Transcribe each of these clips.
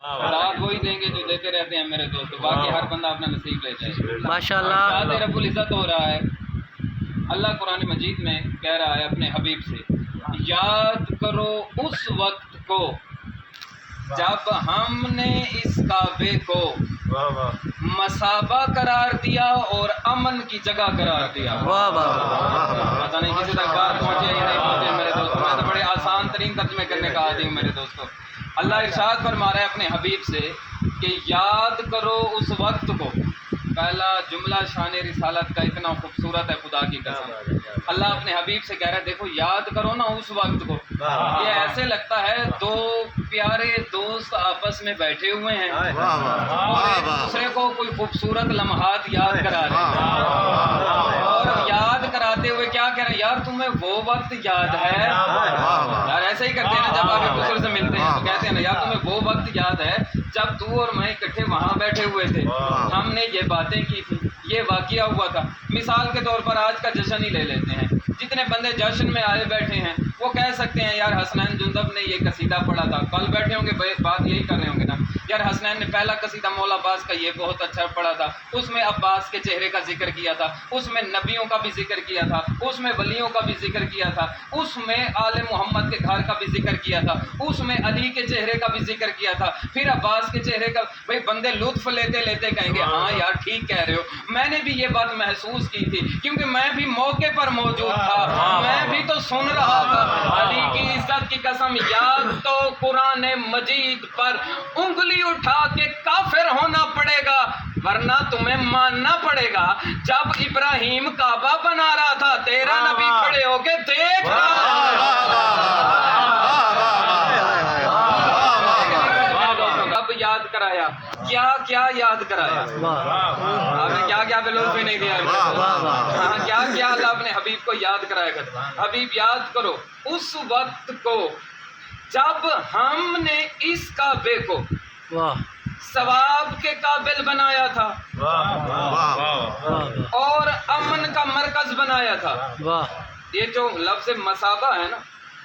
دعوت وہی دیں گے جو دیتے رہتے ہیں میرے دوست، باقی ہر بندہ اپنا نصیب لے جائے۔ ماشاءاللہ۔ ارشاد رب العزت ہو رہا ہے، اللہ قرآن مجید میں کہہ رہا ہے اپنے حبیب سے، یاد کرو اس وقت کو جب ہم نے اس کعبے کو مصابہ قرار دیا اور امن کی جگہ قرار دیا۔ واہ واہ، پتہ نہیں کسی تک بات پہنچے یا نہیں پہنچے میرے دوستوں، میں تو بڑے آسان ترین ترجمے کرنے کا عادی ہوں میرے دوستوں۔ اللہ ارشاد فرما رہا ہے اپنے حبیب سے کہ یاد کرو اس وقت کو۔ پہلا جملہ شان رسالت کا اتنا خوبصورت ہے، خدا کی قسم۔ اللہ اپنے حبیب سے کہہ رہا ہے دیکھو یاد کرو نا اس وقت کو۔ یہ ایسے لگتا ہے دو پیارے دوست آپس میں بیٹھے ہوئے ہیں اور ایک دوسرے کو کوئی خوبصورت لمحات یاد کرا رہے ہیں، اور یاد کراتے ہوئے کیا کہہ رہے ہیں، یار تمہیں وہ وقت یاد ہے؟ یار ایسے ہی کرتے ہیں نا جب آپ ایک دوسرے سے ملتے ہیں تو کہتے ہیں نا یار تمہیں وہ وقت یاد ہے جب تو اور میں اکٹھے وہاں بیٹھے ہوئے تھے، ہم نے یہ باتیں کی تھی، یہ واقعہ ہوا تھا۔ مثال کے طور پر آج کا جشن ہی لے لیتے ہیں، جتنے بندے جشن میں آئے بیٹھے ہیں وہ کہہ سکتے ہیں یار حسنین جندب نے یہ قصیدہ پڑھا تھا، کل بیٹھے ہوں گے بات یہی کر رہے ہوں گے نا، یار حسنین نے پہلا قصیدہ مولا عباس کا یہ بہت اچھا پڑھا تھا، اس میں عباس کے چہرے کا ذکر کیا تھا، اس میں نبیوں کا بھی ذکر کیا تھا، اس میں ولیوں کا بھی ذکر کیا تھا، اس میں آل محمد کے گھر کا بھی ذکر کیا تھا، اس میں علی کے چہرے کا بھی ذکر کیا تھا، پھر عباس کے چہرے کا۔ بھائی بندے لطف لیتے لیتے کہیں گے ہاں یار ٹھیک کہہ رہے ہو، میں نے بھی یہ بات محسوس کی تھی کیونکہ میں بھی موقع پر موجود تھا، میں بھی تو سن رہا تھا۔ علی کی عزت کی قسم، یاد تو قرآن مجید پر انگلی اٹھا کے کافر ہونا پڑے گا، ورنہ تمہیں ماننا پڑے گا جب ابراہیم کعبہ بنا رہا تھا تیرا نبی کھڑے ہو کے دیکھ یاد کرایا، کیا کیا یاد کرایا، آپ نے کیا کیا بلوز بھی نہیں دیا، ہاں کیا کیا اللہ اپنے حبیب کو یاد کرایا کرتا۔ حبیب یاد کرو اس وقت کو جب ہم نے اس کعبے کو ثواب کے قابل بنایا تھا اور امن کا مرکز بنایا تھا۔ یہ جو لفظ مصابہ ہے نا،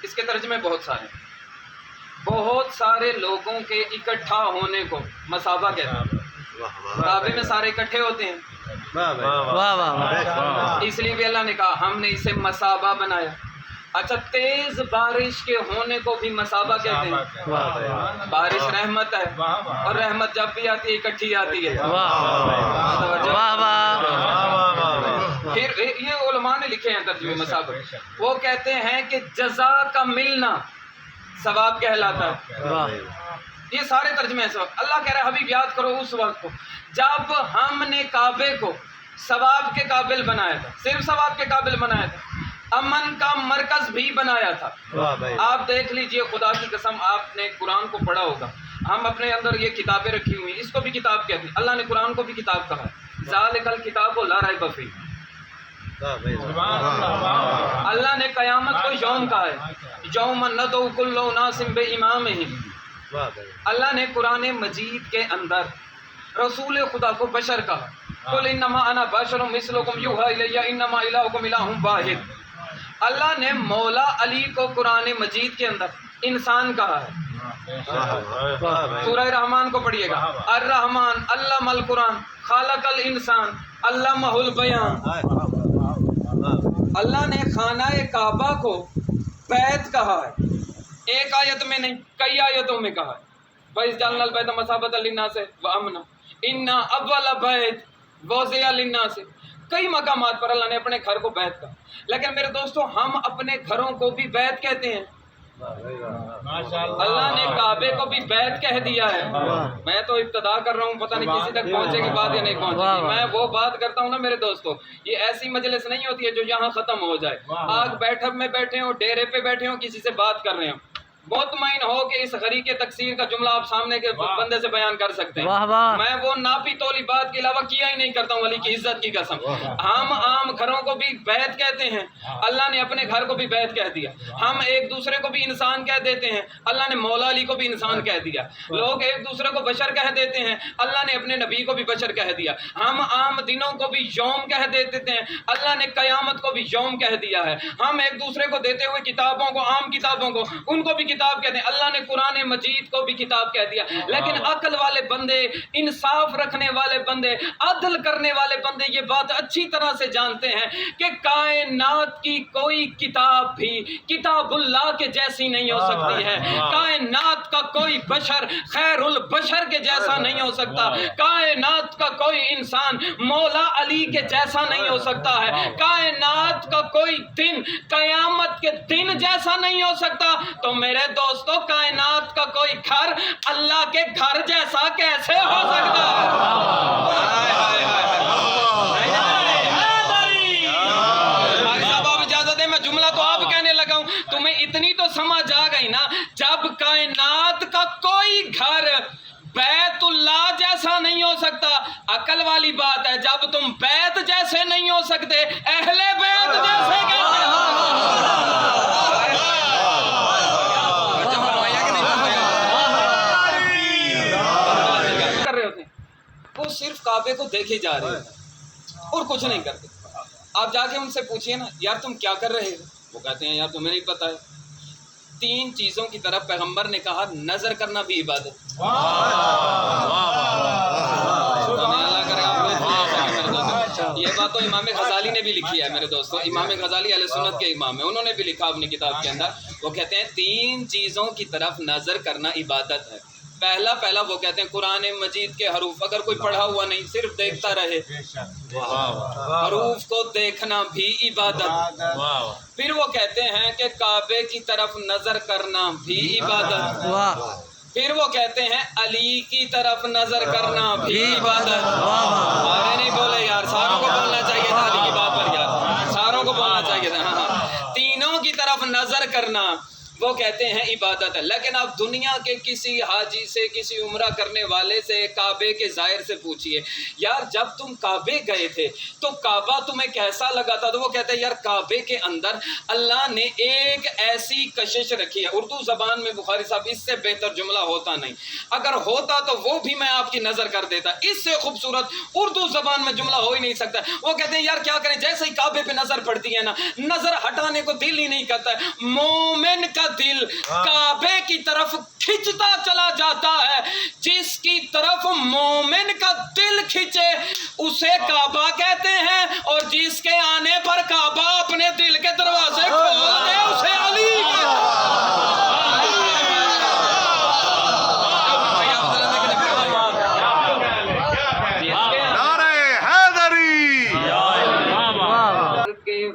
اس کے ترجمے بہت سارے ہیں، بہت سارے لوگوں کے اکٹھا ہونے کو مصابہ کہتے ہیں۔ کعبے میں سارے اکٹھے ہوتے ہیں، اس لیے بھی اللہ نے کہا ہم نے اسے مصابہ بنایا۔ اچھا تیز بارش کے ہونے کو بھی مصابہ کہتے ہیں۔ بارش رحمت ہے اور رحمت جب بھی آتی ہے اکٹھی آتی ہے۔ پھر یہ علماء نے لکھے ہیں ترجمے مصابہ، وہ کہتے ہیں کہ جزا کا ملنا ثواب کہلاتا ہے۔ یہ سارے ترجمے ہیں ثواب۔ اللہ کہہ رہا ہے حبیب یاد کرو اس وقت کو جب ہم نے کعبے کو ثواب کے قابل بنایا تھا، صرف ثواب کے قابل بنایا تھا، امن کا مرکز بھی بنایا تھا۔ آپ دیکھ لیجئے خدا کی قسم، آپ نے قرآن کو پڑھا ہوگا، ہم اپنے اندر یہ کتابیں رکھی ہوئی ہیں، اس کو بھی کتاب کہتے ہیں، اللہ نے قرآن کو بھی کتاب کہا ہے، ذالک الکتاب لا ریب فیہ۔ اللہ نے قیامت کو یوم کہا ہے، یوم ندعو کل اناس بامامہم۔ اللہ نے قرآن مجید کے اندر رسول خدا کو بشر کہا، قل انما انا بشر مثلکم یوحی الی انما الہکم الہ واحد۔ اللہ نے مولا علی کو قرآن مجید کے اندر انسان کہا ہے۔ سورہ رحمان کو پڑھیے گا، الرحمن علم القرآن خالق الانسان علمہ البیان۔ اللہ نے خانہ کعبہ کو بیت کہا ہے، ایک آیت میں نہیں کئی آیتوں میں کہا ہے، وَإِذْ جَعَلْنَا الْبَيْتَ مَثَابَةً لِلنَّاسِ وَأَمْنًا إِنَّا أَوَّلَ بَيْتٍ وُضِعَ لِلنَّاسِ۔ کئی مقامات پر اللہ نے اپنے گھر کو بیت کہا، لیکن میرے دوستو ہم اپنے گھروں کو بھی بیت کہتے ہیں۔ اللہ نے کعبے کو بھی بیت کہہ دیا ہے۔ میں تو ابتدا کر رہا ہوں، پتہ نہیں کسی تک پہنچے گی بات یا نہیں پہنچے گی۔ میں وہ بات کرتا ہوں نا میرے دوستو، یہ ایسی مجلس نہیں ہوتی ہے جو یہاں ختم ہو جائے، آگ بیٹھک میں بیٹھے ہوں، ڈیرے پہ بیٹھے ہوں، کسی سے بات کر رہے ہوں، مطمئن ہو کہ اس غریق تکثیر کا جملہ آپ سامنے کے بندے سے بیان کر سکتے ہیں۔ میں وہ ناپی تولی بات کے علاوہ کیا ہی نہیں کرتا ہوں، علی کی عزت کی قسم۔ ہم عام گھروں کو بھی بیت کہتے ہیں، اللہ نے اپنے گھر کو بھی بیت کہہ دیا۔ ہم ایک دوسرے کو بھی انسان کہہ دیتے ہیں، اللہ نے مولا علی کو بھی انسان کہہ دیا۔ لوگ ایک دوسرے کو بشر کہہ دیتے ہیں، اللہ نے اپنے نبی کو بھی بشر کہہ دیا۔ ہم عام دنوں کو بھی یوم کہہ دیتے ہیں، اللہ نے قیامت کو بھی یوم کہہ دیا ہے۔ ہم ایک دوسرے کو دیتے ہوئے کتابوں کو، عام کتابوں کو، ان کو بھی کتاب کہتے ہیں، اللہ نے قرآن مجید کو بھی کتاب کہہ دیا، لیکن عقل والے بندے، انصاف رکھنے والے بندے، عدل کرنے والے بندے یہ بات اچھی طرح سے جانتے ہیں کہ کائنات کی کوئی کتاب بھی کتاب اللہ کے جیسی نہیں ہو سکتی ہے، کائنات کا کوئی بشر خیر البشر کے جیسا نہیں ہو سکتا، کائنات کا کوئی انسان مولا علی کے جیسا نہیں ہو سکتا ہے، کائنات کا کوئی دن قیامت کے دن جیسا نہیں ہو سکتا، تو میرے دوستو کائنات کا کوئی گھر اللہ کے گھر جیسا کیسے ہو سکتا ہے؟ ہائے ہائے ہائے بھائی صاحب آپ اجازت دیں، میں جملہ تو آپ کہنے لگا ہوں، تمہیں اتنی تو سمجھ آ گئی نا، جب کائنات کا کوئی گھر بیت اللہ جیسا نہیں ہو سکتا، عقل والی بات ہے، جب تم بیت جیسے نہیں ہو سکتے، اہل بیت جیسے کیسے ہو کر رہے ہوتے ہیں؟ وہ صرف کعبے کو دیکھے جا رہے ہیں اور کچھ نہیں کرتے۔ آپ جا کے ان سے پوچھئے نا، یار تم کیا کر رہے ہو؟ وہ کہتے ہیں یار تمہیں نہیں پتہ ہے، 3 چیزوں کی طرف پیغمبر نے کہا نظر کرنا بھی عبادت۔ یہ بات تو امام غزالی نے بھی لکھی ہے میرے دوستو، امام غزالی اہل سنت کے امام ہیں، انہوں نے بھی لکھا اپنی کتاب کے اندر، وہ کہتے ہیں 3 چیزوں کی طرف نظر کرنا عبادت ہے۔ پہلا وہ کہتے ہیں قرآن مجید کے حروف، اگر کوئی پڑھا ہوا نہیں صرف دیکھتا رہے، حروف کو دیکھنا بھی عبادت۔ پھر وہ کہتے ہیں کہ کعبے کی طرف نظر کرنا بھی عبادت۔ پھر وہ کہتے ہیں علی کی طرف نظر کرنا بھی عبادت۔ سارے نہیں بولے یار، ساروں کو بولنا چاہیے تھا علی کی بات پر یار، ساروں کو بولنا چاہیے تھا۔ تینوں کی طرف نظر کرنا وہ کہتے ہیں عبادت ہے۔ لیکن آپ دنیا کے کسی حاجی سے، کسی عمرہ کرنے والے سے، کعبے کے زائر سے پوچھئے یار جب تم کعبے گئے تھے تو کعبہ تمہیں کیسا لگا تھا؟ تو وہ کہتے ہیں یار کعبے کے اندر اللہ نے ایک ایسی کشش رکھی ہے، اردو زبان میں بخاری صاحب اس سے بہتر جملہ ہوتا نہیں، اگر ہوتا تو وہ بھی میں آپ کی نظر کر دیتا، اس سے خوبصورت اردو زبان میں جملہ ہو ہی نہیں سکتا۔ وہ کہتے ہیں یار کیا کریں، جیسے ہی کعبے پہ نظر پڑتی ہے نا، نظر ہٹانے کو دل ہی نہیں کرتا ہے، مومن کا دل کعبے کی طرف کھنچتا چلا جاتا ہے، جس کی طرف مومن کا دل کھنچے اسے کعبہ کہتے ہیں، اور جس کے آنے پر کعبہ اپنے دل کے دروازے کھول دے اسے علی کہتے ہیں۔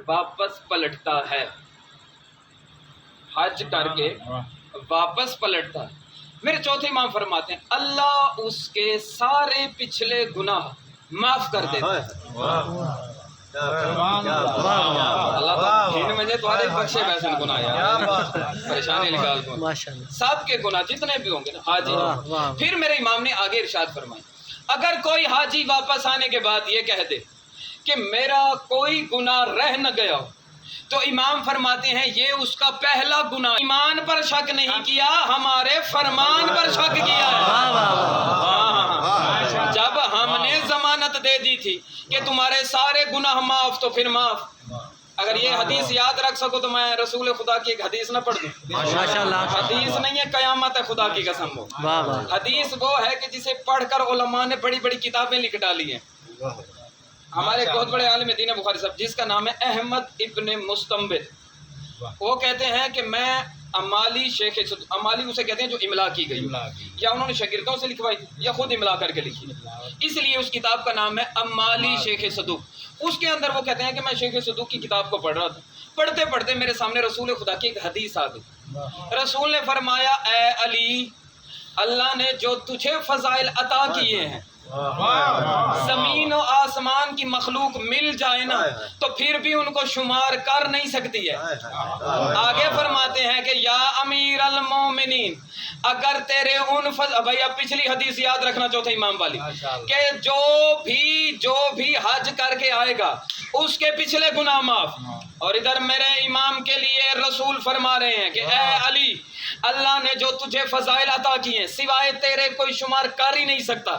واپس پلٹتا ہے، حج کر کے واپس پلٹتا ہے۔ میرے چوتھے امام فرماتے ہیں اللہ اس کے سارے پچھلے گناہ معاف کر دیتا ہے۔ اللہ دین میں تمہارے بخشے ویسے گناہ یار، پریشانی نکال دو، سب کے گناہ جتنے بھی ہوں گے نا حاجی۔ پھر میرے امام نے آگے ارشاد فرمایا اگر کوئی حاجی واپس آنے کے بعد یہ کہہ دے کہ میرا کوئی گناہ رہ نہ گیا ہو، تو امام فرماتے ہیں یہ اس کا پہلا گناہ، ایمان پر شک نہیں کیا، ہمارے فرمان پر شک کیا ہے۔ جب ہم نے ضمانت دے دی تھی کہ تمہارے سارے گناہ معاف، تو پھر معاف۔ اگر یہ حدیث یاد رکھ سکو تو میں رسول خدا کی ایک حدیث نہ پڑھ دوں۔ حدیث نہیں ہے، قیامت ہے، خدا کی قسم ہو۔ حدیث وہ ہے کہ جسے پڑھ کر علماء نے بڑی بڑی کتابیں لکھ ڈالی ہیں۔ ہمارے ایک بہت بڑے عالم دین بخاری صاحب جس کا نام ہے احمد ابن مستنبط، وہ کہتے ہیں کہ میں امالی شیخ امالی اسے کہتے ہیں جو املا کی گئی، یا انہوں نے شاگردوں سے لکھوائی تھی یا خود املا کر کے لکھی، اس لیے اس کتاب کا نام ہے امالی شیخ صدوق۔ اس کے اندر وہ کہتے ہیں کہ میں شیخ صدوق کی کتاب کو پڑھ رہا تھا، پڑھتے پڑھتے میرے سامنے رسول خدا کی ایک حدیث آ گئی۔ رسول نے فرمایا اے علی، اللہ نے جو تجھے فضائل عطا کیے ہیں، زمین و آسمان کی مخلوق مل جائے نا تو پھر بھی ان کو شمار کر نہیں سکتی ہے۔ آگے فرماتے ہیں کہ یا امیر المومنین، اگر تیرے ان بھائی اب پچھلی حدیث یاد رکھنا چاہتے امام والی کہ جو بھی حج کر کے آئے گا اس کے پچھلے گناہ معاف۔ اور ادھر میرے امام کے لیے رسول فرما رہے ہیں کہ اے علی، اللہ نے جو تجھے فضائل عطا کیے ہیں سوائے تیرے کوئی شمار کر ہی نہیں سکتا۔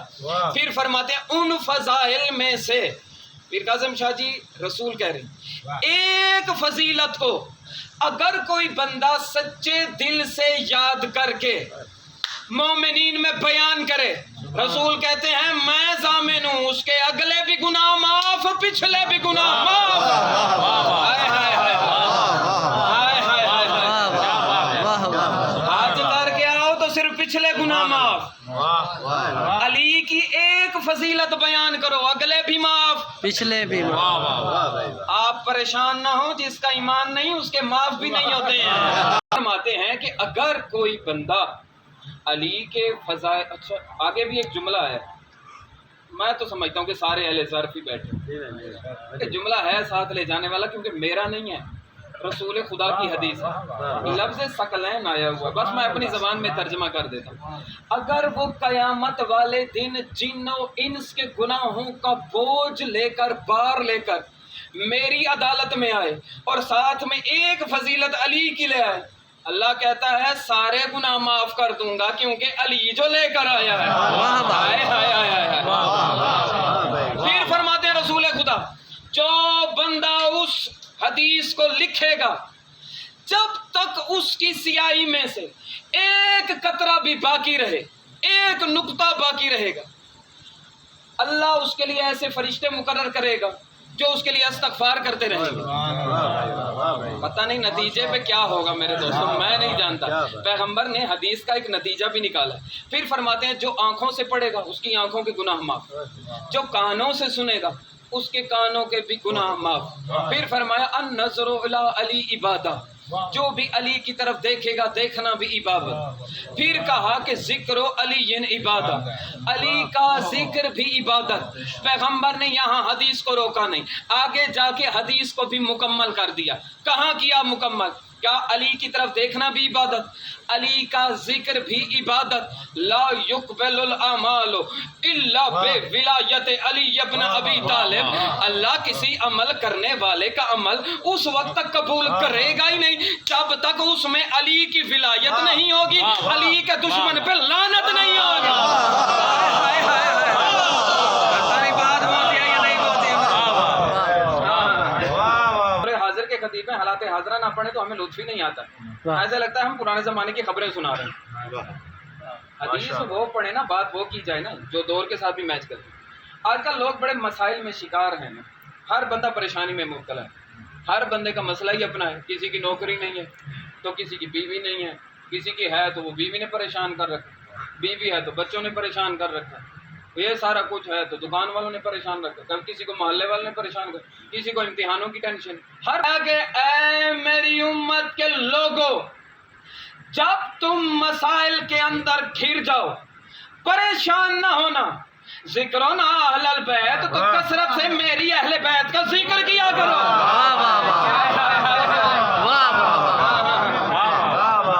پھر فرماتے ہیں ان فضائل میں سے، پیر کاظم شاہ جی رسول کہہ رہے ہیں ایک فضیلت کو اگر کوئی بندہ سچے دل سے یاد کر کے مومنین میں بیان کرے، رسول کہتے ہیں میں ضامن ہوں اس کے اگلے بھی گناہ معاف، پچھلے بھی گناہ معاف۔ ہائے ہائے ہائے ہائے ہائے ہائے ہائے، حج کر کے آؤ تو صرف پچھلے گناہ معاف۔ علی کی ایک فضیلت بیان کرو، اگلے بھی معاف، پچھلے بھی معاف۔ آپ پریشان نہ ہو، جس کا ایمان نہیں اس کے معاف بھی نہیں ہوتے ہیں۔ فرماتے ہیں کہ اگر کوئی بندہ علی کے فضائل، اچھا آگے بھی ایک جملہ ہے، میں تو سمجھتا ہوں کہ سارے اہل ظرف ہی بیٹھے، کہ جملہ ہے ساتھ لے جانے والا، کیونکہ میرا نہیں ہے، رسول خدا کی حدیث ہے، لفظ ثقلین آیا ہوا ہے، بس میں اپنی زبان میں ترجمہ کر دیتا ہوں۔ اگر وہ قیامت والے دن جن و انس کے گناہوں کا بوجھ لے کر، بار لے کر میری عدالت میں آئے اور ساتھ میں ایک فضیلت علی کی لے آئے، اللہ کہتا ہے سارے گناہ معاف کر دوں گا، کیونکہ علی جو لے کر آیا ہے۔ ہائے ہائے ہائے ہائے۔ پھر فرماتے ہیں رسول خدا، جو بندہ اس حدیث کو لکھے گا جب تک اس کی سیاہی میں سے ایک قطرہ بھی باقی رہے، ایک نقطہ باقی رہے گا، اللہ اس کے لیے ایسے فرشتے مقرر کرے گا جو اس کے لیے استغفار کرتے رہیں گے۔ پتہ نہیں نتیجے پہ کیا ہوگا میرے دوستوں، میں نہیں جانتا، پیغمبر نے حدیث کا ایک نتیجہ بھی نکالا۔ پھر فرماتے ہیں جو آنکھوں سے پڑھے گا اس کی آنکھوں کے گناہ معاف، جو کانوں سے سنے گا اس کے کانوں کے بھی گناہ معاف۔ پھر فرمایا النظر الی علی عبادہ، جو بھی علی کی طرف دیکھے گا دیکھنا بھی عبادت۔ پھر کہا کہ ذکر علی عبادہ، علی کا ذکر بھی عبادت۔ پیغمبر نے یہاں حدیث کو روکا نہیں، آگے جا کے حدیث کو بھی مکمل کر دیا۔ کہاں کیا مکمل؟ کیا علی کی طرف دیکھنا بھی عبادت، علی کا ذکر بھی عبادت۔ لا یقبل الاعمال الا بولایت علی ابن ابی طالب، اللہ کسی عمل کرنے والے کا عمل اس وقت تک قبول کرے گا ہی نہیں جب تک اس میں علی کی ولایت نہیں ہوگی، علی کے دشمن پہ لعنت نہیں ہوگی۔ ہائے ہائے ہائے، پتہ نہیں بات ہوتی ہے یا نہیں ہوتی ہے۔ حاضر کے خطیب میں حالات حاضرہ نہ پڑھیں تو ہمیں لطف ہی نہیں آتا، ایسا لگتا ہے ہم پرانے زمانے کی خبریں سنا رہے ہیں۔ حدیث وہ پڑھے نا، بات وہ کی جائے نا جو دور کے ساتھ بھی میچ کرتے۔ آج کل لوگ بڑے مسائل میں شکار ہیں، ہر بندہ پریشانی میں مبتلا ہے، ہر بندے کا مسئلہ ہی اپنا ہے۔ کسی کی نوکری نہیں ہے تو کسی کی بیوی نہیں ہے، کسی کی ہے تو وہ بیوی نے پریشان کر رکھا، بیوی ہے تو بچوں نے پریشان کر رکھا، یہ سارا کچھ ہے تو دکان والوں نے پریشان رکھا، کل کسی کو محلے والوں نے پریشان کر، کسی کو امتحانوں کی ٹینشن۔ ہر آگے اے میری امت کے لوگوں، جب تم مسائل کے اندر گھر جاؤ پریشان نہ ہونا، ذکرنا اہل البیت، تو کثرت سے میری اہل بیت کا ذکر کیا کرو۔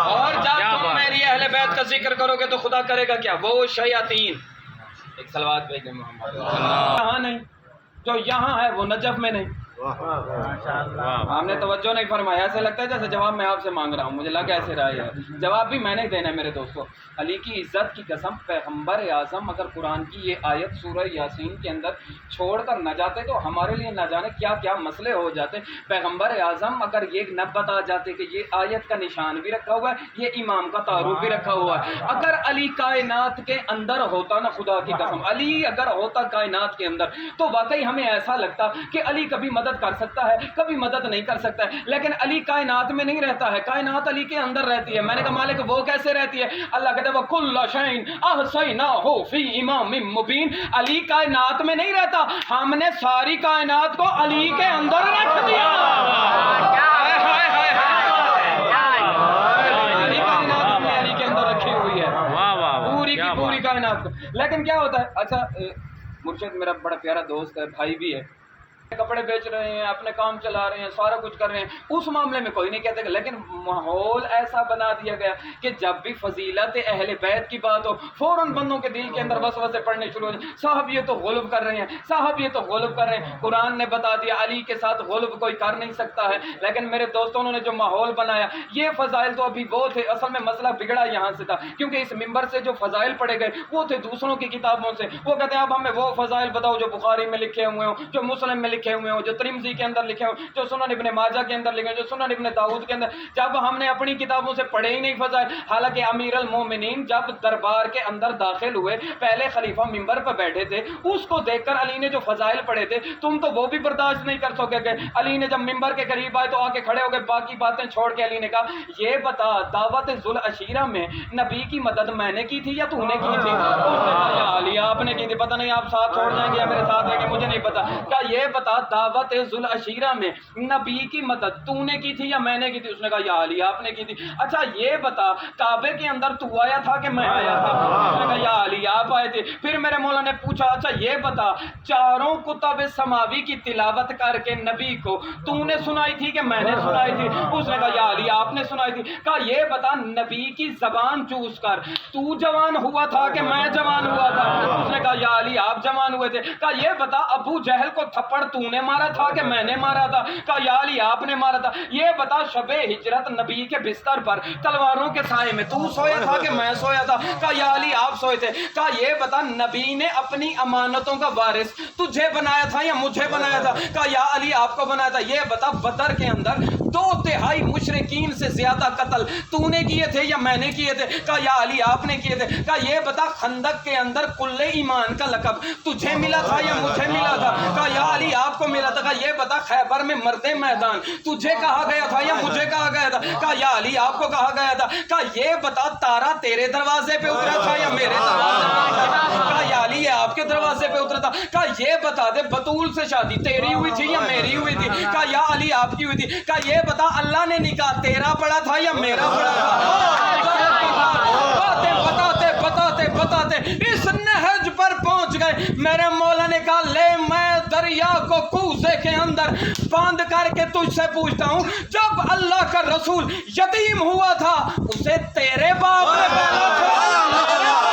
اور جب تم میری اہل بیت کا ذکر کرو گے تو خدا کرے گا کیا؟ وہ شیاطین، ایک صلوات بھیجیں محمد، یہاں نہیں، جو یہاں ہے وہ نجف میں نہیں۔ ہم نے توجہ نہیں فرمایا، ایسے لگتا ہے جیسے جواب میں آپ سے مانگ رہا ہوں، مجھے لگا ایسے رہا ہے، جواب بھی میں نے دینا ہے میرے دوستو۔ علی کی عزت کی قسم، پیغمبر اعظم اگر قرآن کی یہ آیت سورہ یاسین کے اندر چھوڑ کر نہ جاتے تو ہمارے لیے نہ جانے کیا کیا مسئلے ہو جاتے۔ پیغمبر اعظم اگر یہ نہ بتا جاتے کہ یہ آیت کا نشان بھی رکھا ہوا ہے، یہ امام کا تعارف بھی رکھا ہوا ہے، اگر علی کائنات کے اندر ہوتا نا، خدا کی قسم علی اگر ہوتا کائنات کے اندر تو واقعی ہمیں ایسا لگتا کہ علی کبھی مدد کر سکتا ہے، کبھی مدد نہیں کر سکتا ہے، لیکن علی کائنات میں نہیں رہتا ہے، کائنات علی کے اندر رہتی ہے۔ میں نے کہا مالک وہ کیسے رہتی ہے؟ اللہ کہتے ہیں وَكُلَّ شَيْءٍ أَحْصَيْنَاهُ فِي إِمَامٍ مُبِينٍ، علی کائنات میں نہیں رہتا، ہم نے ساری کائنات کو علی کے اندر رکھ دیا۔ علی کائنات ہم نے علی کے اندر رکھی ہوئی ہے، پوری کی پوری کائنات کو۔ لیکن کیا ہوتا ہے، اچھا مرشد میرا بڑا پیارا دوست ہے، بھائی بھی ہے، کپڑے بیچ رہے ہیں، اپنے کام چلا رہے ہیں، سارا کچھ کر رہے ہیں، اس معاملے میں کوئی نہیں کہتے، لیکن ماحول ایسا بنا دیا گیا کہ جب بھی فضیلت اہل بیت کی بات ہو فوراً بندوں کے دل کے اندر وسوسے پڑنے شروع ہو جائیں، صاحب یہ تو غلب کر رہے ہیں، صاحب یہ تو غلب کر رہے ہیں۔ قرآن نے بتا دیا علی کے ساتھ غلب کوئی کر نہیں سکتا ہے، لیکن میرے دوستوں نے جو ماحول بنایا، یہ فضائل تو ابھی وہ تھے، اصل میں مسئلہ بگڑا یہاں سے تھا، کیونکہ اس ممبر سے جو فضائل پڑھے گئے وہ تھے دوسروں کی کتابوں سے۔ وہ کہتے ہیں اب ہمیں وہ فضائل بتاؤ جو بخاری میں لکھے ہوئے ہوں، جو مسلم میں لکھے ہوئے ہوں, جو ترمذی کے اندر لکھے ہوں, جو سنن ابن ماجہ کے اندر لکھے ہوں, جو سنن ابن داؤد کے اندر, جب ہم نے اپنی کتابوں سے پڑھے ہی نہیں فضائل. حالانکہ امیر المومنین جب دربار کے اندر داخل ہوئے, پہلے خلیفہ ممبر پر بیٹھے تھے, اس کو دیکھ کر علی نے جو فضائل پڑھے تھے تم تو وہ بھی برداشت نہیں کر سکے گے. علی نے جب ممبر کے قریب آئے تو آ کے کھڑے ہو گئے, باقی باتیں چھوڑ کے علی نے کہا یہ بتا دعوت ذوالعشیرہ میں نبی کی مدد میں نے کی تھی یا تو نے کی تھی؟ اس نے کہا یا علی آپ نے کی تھی. پتہ نہیں آپ ساتھ چھوڑ جائیں گے یا میرے ساتھ رہیں گے, مجھے نہیں پتا. کہا یہ بتا دعوت ذوالعشیرہ میں نبی کی مدد تو نے کی تھی یا میں نے کی تھی؟ اس نے کہا یا علی آپ نے کی تھی. اچھا یہ بتا کعبے کے اندر تو آیا تھا کہ میں آیا تھا؟ اس نے کہا یا علی آپ آئے تھے. پھر میرے مولا نے پوچھا اچھا یہ بتا چاروں کتب سماوی کی تلاوت کر کے نبی کو تو نے سنائی تھی کہ میں نے سنائی تھی؟ اس نے کہا یا علی آپ نے سنائی تھی. کہا یہ بتا نبی کی زبان چوس کر تو جوان ہوا تھا کہ میں جوان ہوا تھا؟ اس نے کہا یا علی آپ جوان ہوئے تھے. کہا یہ بتا ابو جہل کو تھپڑ تو نے مارا تھا کہ میں نے مارا تھا؟ کہا یا علی آپ نے مارا تھا. یہ بتا شب ہجرت نبی کے بستر پر تلواروں کے سائے میں تو سویا تھا کہ میں سویا تھا؟ کہا یا علی آپ سوئے تھے. کہا یہ بتا نبی نے اپنی امانتوں کا وارث تجھے بنایا تھا یا مجھے بنایا تھا؟ کہا یا علی آپ کو بنایا تھا. یہ بتا بدر کے اندر 2/3 مشرکین سے زیادہ قتل تو نے کیے تھے یا میں نے کیے تھے؟ کہا یا علی آپ نے کیے تھے. کہا یہ بتا خندق کے اندر کل ایمان کا لقب تجھے ملا تھا یا مجھے ملا تھا؟ کہا یا علی آپ کو ملا تھا. کہا یہ بتا خیبر میں مرد میدان تجھے کہا گیا تھا یا مجھے کہا گیا تھا؟ کہا یا علی آپ کو کہا گیا تھا. کہا یہ بتا تارا تیرے دروازے پہ اترا تھا یا میرے دروازے پہ اترا تھا؟ کہا یا علی یہ آپ کے دروازے پہ اترا تھا. کہا یہ بتا دے بطول سے شادی تیری ہوئی تھی یا میری ہوئی تھی؟ کہا یا علی آپ کی ہوئی تھی. کہا یہ بتا اللہ نے نکاح تیرا پڑا تھا یا میرا پڑا تھا؟ بتاتے اس نہج پر پہنچ گئے. میرے مولا نے کہا لے میں دریا کو کوزے کے اندر باندھ کر کے تجھ سے پوچھتا ہوں جب اللہ کا رسول یتیم ہوا تھا اسے تیرے باپ نے پالا تھا